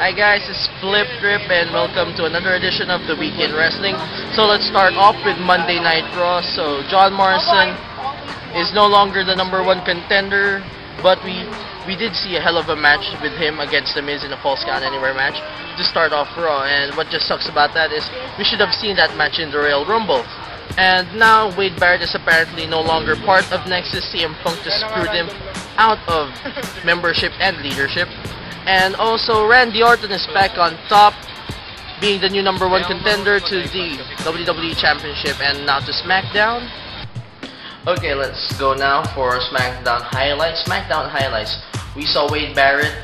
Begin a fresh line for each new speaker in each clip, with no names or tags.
Hi guys, it's Flip Drip and welcome to another edition of the Week in Wrestling. So let's start off with Monday Night Raw. So John Morrison is no longer the #1 contender, but we did see a hell of a match with him against The Miz in a Falls Count Anywhere match to start off Raw. And what just sucks about that is we should have seen that match in the Royal Rumble. And now Wade Barrett is apparently no longer part of Nexus. CM Punk just screwed him out of membership and leadership. And also Randy Orton is back on top, being the new #1 contender to the WWE Championship and now to SmackDown. Okay, let's go now for SmackDown highlights. SmackDown highlights. We saw Wade Barrett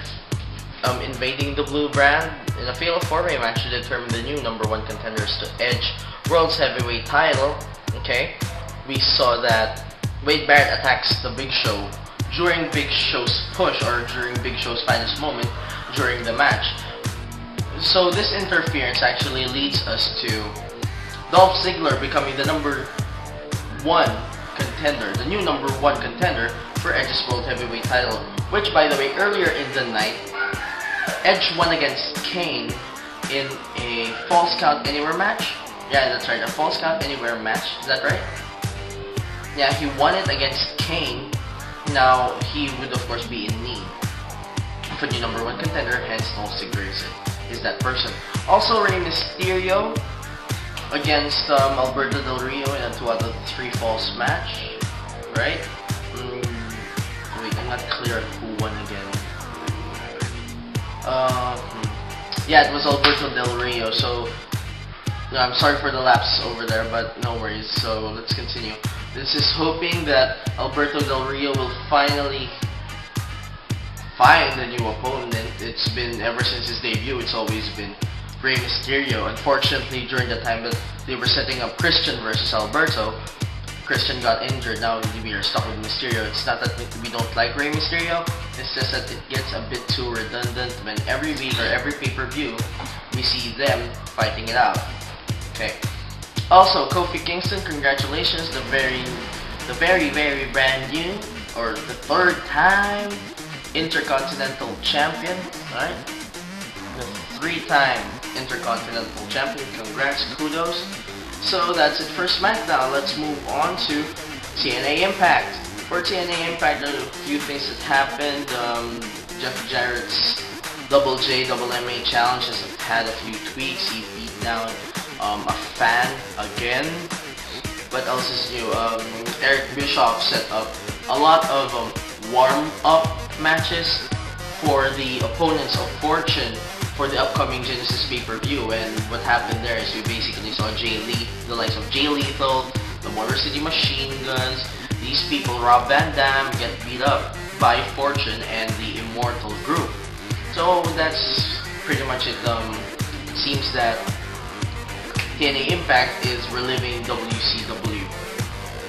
invading the Blue Brand in a fatal 4-way match to determine the new #1 contenders to edge World's Heavyweight title. Okay, we saw that Wade Barrett attacks the Big Show during Big Show's push, or during Big Show's finest moment during the match. So this interference actually leads us to Dolph Ziggler becoming the #1 contender, the new #1 contender for Edge's World Heavyweight title, which, by the way, earlier in the night, Edge won against Kane in a Falls Count Anywhere match. Yeah, that's right, a Falls Count Anywhere match. Is that right? Yeah, he won it against Kane. Now, he would of course be in need for the #1 contender, hence Dolph Ziggler is that person. Also, Rey Mysterio against Alberto Del Rio in a 2 out of 3 falls match, right? Wait, I'm not clear on who won again. Yeah, it was Alberto Del Rio, so I'm sorry for the lapse over there, but no worries, so let's continue. This is hoping that Alberto Del Rio will finally find a new opponent. It's been, ever since his debut, it's always been Rey Mysterio. Unfortunately, during the time that they were setting up Christian versus Alberto, Christian got injured. Now we are stuck with Mysterio. It's not that we don't like Rey Mysterio, it's just that it gets a bit too redundant when every week or every pay-per-view we see them fighting it out. Okay. Also, Kofi Kingston, congratulations, the very brand new, or the 3rd time Intercontinental Champion, right? The 3-time Intercontinental Champion, congrats, kudos. So that's it for SmackDown. Let's move on to TNA Impact. For TNA Impact, there are a few things that happened. Jeff Jarrett's Double J, Double MA challenge has had a few tweaks. He beat down a fan again. What else is new? Eric Bischoff set up a lot of warm-up matches for the opponents of Fortune for the upcoming Genesis pay-per-view. And what happened there is we basically saw the likes of Jay Lethal, the Motor City Machine Guns, these people, Rob Van Dam, get beat up by Fortune and the Immortal Group. So that's pretty much it. It seems that TNA Impact is reliving WCW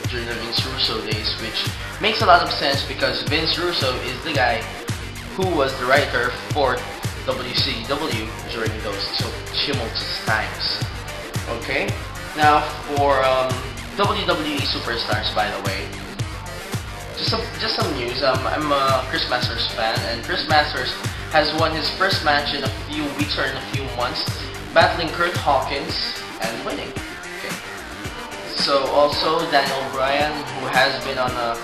during the Vince Russo days, which makes a lot of sense because Vince Russo is the guy who was the writer for WCW during those tumultuous times. Okay, now for WWE Superstars, by the way, just some news. I'm a Chris Masters fan, and Chris Masters has won his first match in a few weeks or in a few months, battling Kurt Hawkins and winning. Okay. So also Daniel Bryan, who has been on a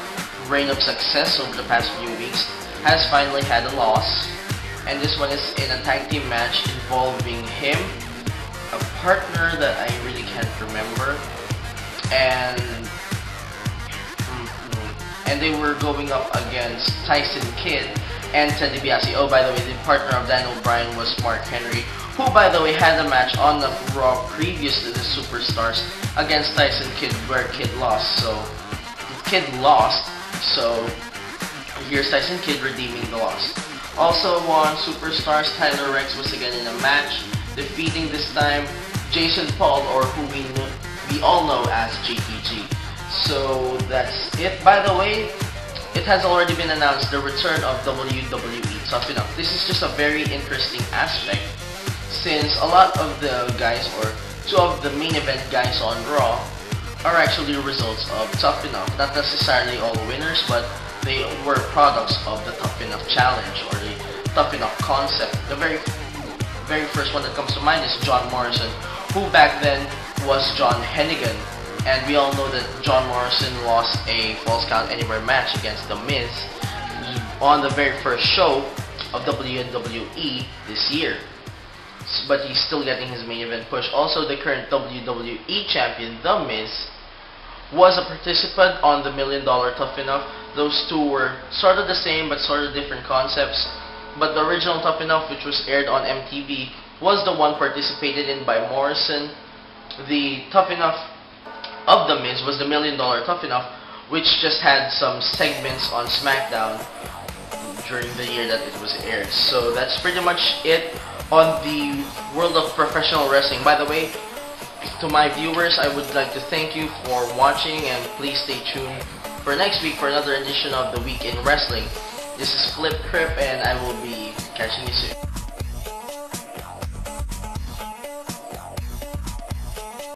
reign of success over the past few weeks, has finally had a loss, and this one is in a tag team match involving him, a partner that I really can't remember, and they were going up against Tyson Kidd and Ted DiBiase. Oh, by the way, the partner of Daniel Bryan was Mark Henry, who, by the way, had a match on the Raw previous to the Superstars against Tyson Kidd, where Kidd lost. So here's Tyson Kidd redeeming the loss. Also on Superstars, Tyler Rex was again in a match, defeating this time Jason Paul, or who we all know as JTG. So that's it. By the way, it has already been announced, the return of WWE Tough Enough. This is just a very interesting aspect, since a lot of the guys, or 2 of the main event guys on Raw, are actually results of Tough Enough. Not necessarily all winners, but they were products of the Tough Enough challenge, or the Tough Enough concept, the very very first one that comes to mind is John Morrison, who back then was John Hennigan. And we all know that John Morrison lost a Falls Count Anywhere match against The Miz on the very first show of WWE this year. But he's still getting his main event push. Also, the current WWE champion, The Miz, was a participant on the $1 Million Tough Enough. Those two were sort of the same but sort of different concepts. But the original Tough Enough, which was aired on MTV, was the one participated in by Morrison. The Tough Enough of The Miz was the $1 Million Tough Enough, which just had some segments on SmackDown during the year that it was aired. So that's pretty much it on the world of professional wrestling. By the way, to my viewers, I would like to thank you for watching, and please stay tuned for next week for another edition of The Week in Wrestling. This is Flip Crip, and I will be catching you soon.